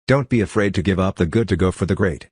Don't be afraid to give up the good to go for the great.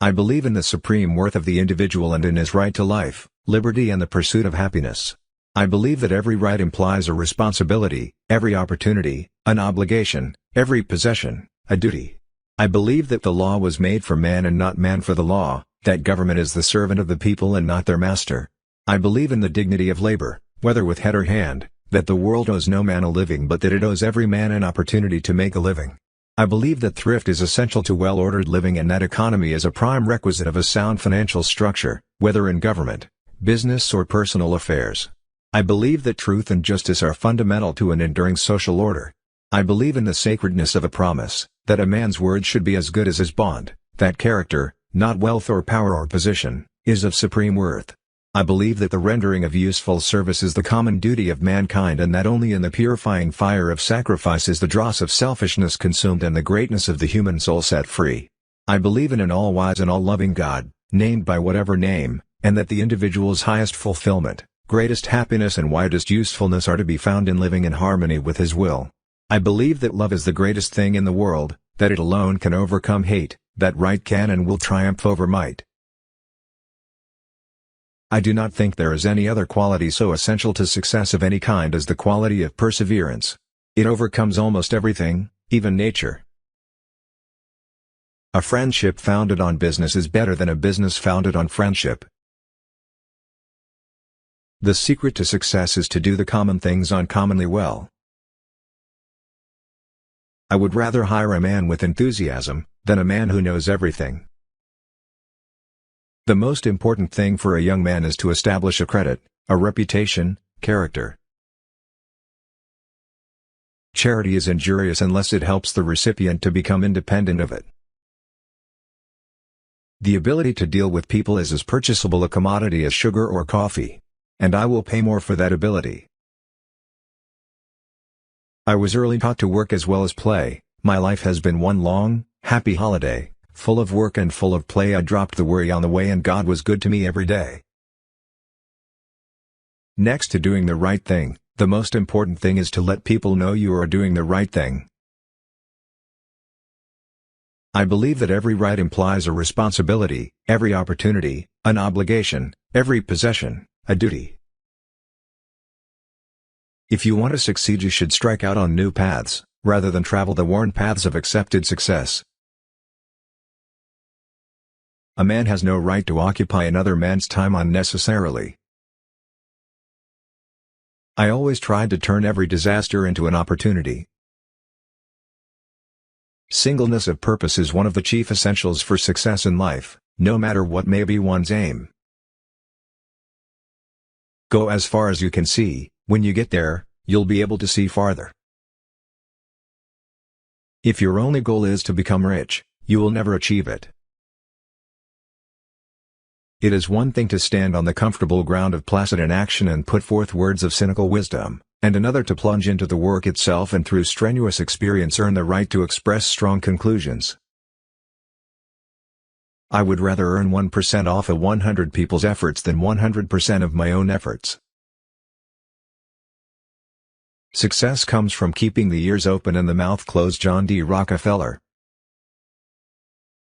I believe in the supreme worth of the individual and in his right to life, liberty and the pursuit of happiness. I believe that every right implies a responsibility, every opportunity, an obligation, every possession, a duty. I believe that the law was made for man and not man for the law, that government is the servant of the people and not their master. I believe in the dignity of labor, whether with head or hand, that the world owes no man a living but that it owes every man an opportunity to make a living. I believe that thrift is essential to well-ordered living and that economy is a prime requisite of a sound financial structure, whether in government, business or personal affairs. I believe that truth and justice are fundamental to an enduring social order. I believe in the sacredness of a promise, that a man's word should be as good as his bond, that character, not wealth or power or position, is of supreme worth. I believe that the rendering of useful service is the common duty of mankind and that only in the purifying fire of sacrifice is the dross of selfishness consumed and the greatness of the human soul set free. I believe in an all-wise and all-loving God, named by whatever name, and that the individual's highest fulfillment, greatest happiness and widest usefulness are to be found in living in harmony with His will. I believe that love is the greatest thing in the world, that it alone can overcome hate, that right can and will triumph over might. I do not think there is any other quality so essential to success of any kind as the quality of perseverance. It overcomes almost everything, even nature. A friendship founded on business is better than a business founded on friendship. The secret to success is to do the common things uncommonly well. I would rather hire a man with enthusiasm, than a man who knows everything. The most important thing for a young man is to establish a credit, a reputation, character. Charity is injurious unless it helps the recipient to become independent of it. The ability to deal with people is as purchasable a commodity as sugar or coffee. And I will pay more for that ability. I was early taught to work as well as play. My life has been one long, happy holiday, full of work and full of play. I dropped the worry on the way and God was good to me every day. Next to doing the right thing, the most important thing is to let people know you are doing the right thing. I believe that every right implies a responsibility, every opportunity, an obligation, every possession, a duty. If you want to succeed, you should strike out on new paths, rather than travel the worn paths of accepted success. A man has no right to occupy another man's time unnecessarily. I always tried to turn every disaster into an opportunity. Singleness of purpose is one of the chief essentials for success in life, no matter what may be one's aim. Go as far as you can see. When you get there, you'll be able to see farther. If your only goal is to become rich, you will never achieve it. It is one thing to stand on the comfortable ground of placid inaction and put forth words of cynical wisdom, and another to plunge into the work itself and through strenuous experience earn the right to express strong conclusions. I would rather earn 1% off of 100 people's efforts than 100% of my own efforts. Success comes from keeping the ears open and the mouth closed. John D. Rockefeller.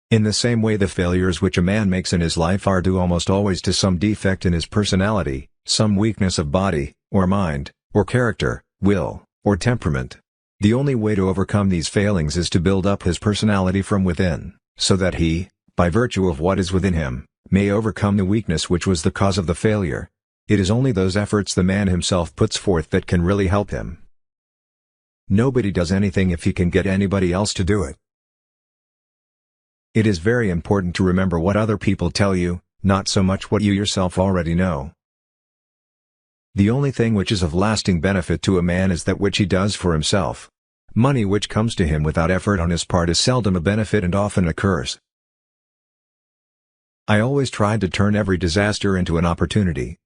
In the same way, the failures which a man makes in his life are due almost always to some defect in his personality, some weakness of body, or mind, or character, will, or temperament. The only way to overcome these failings is to build up his personality from within, so that he, by virtue of what is within him, may overcome the weakness which was the cause of the failure. It is only those efforts the man himself puts forth that can really help him. Nobody does anything if he can get anybody else to do it. It is very important to remember what other people tell you, not so much what you yourself already know. The only thing which is of lasting benefit to a man is that which he does for himself. Money which comes to him without effort on his part is seldom a benefit and often a curse. I always tried to turn every disaster into an opportunity.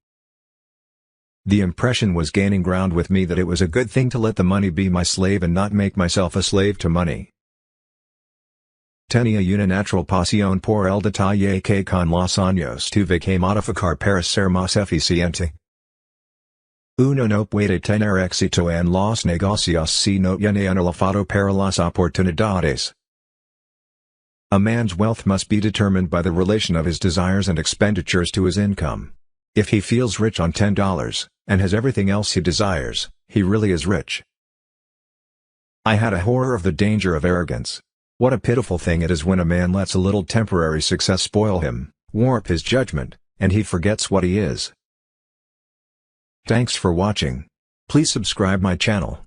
The impression was gaining ground with me that it was a good thing to let the money be my slave and not make myself a slave to money. Tenía una natural pasión por el detalle que con los años tuve que modificar para ser más eficiente. Uno no puede tener éxito en los negocios si no tiene un olfato para las oportunidades. A man's wealth must be determined by the relation of his desires and expenditures to his income. If he feels rich on $10, and has everything else he desires, he really is rich. I had a horror of the danger of arrogance. What a pitiful thing it is when a man lets a little temporary success spoil him, warp his judgment, and he forgets what he is. Thanks for watching. Please subscribe my channel.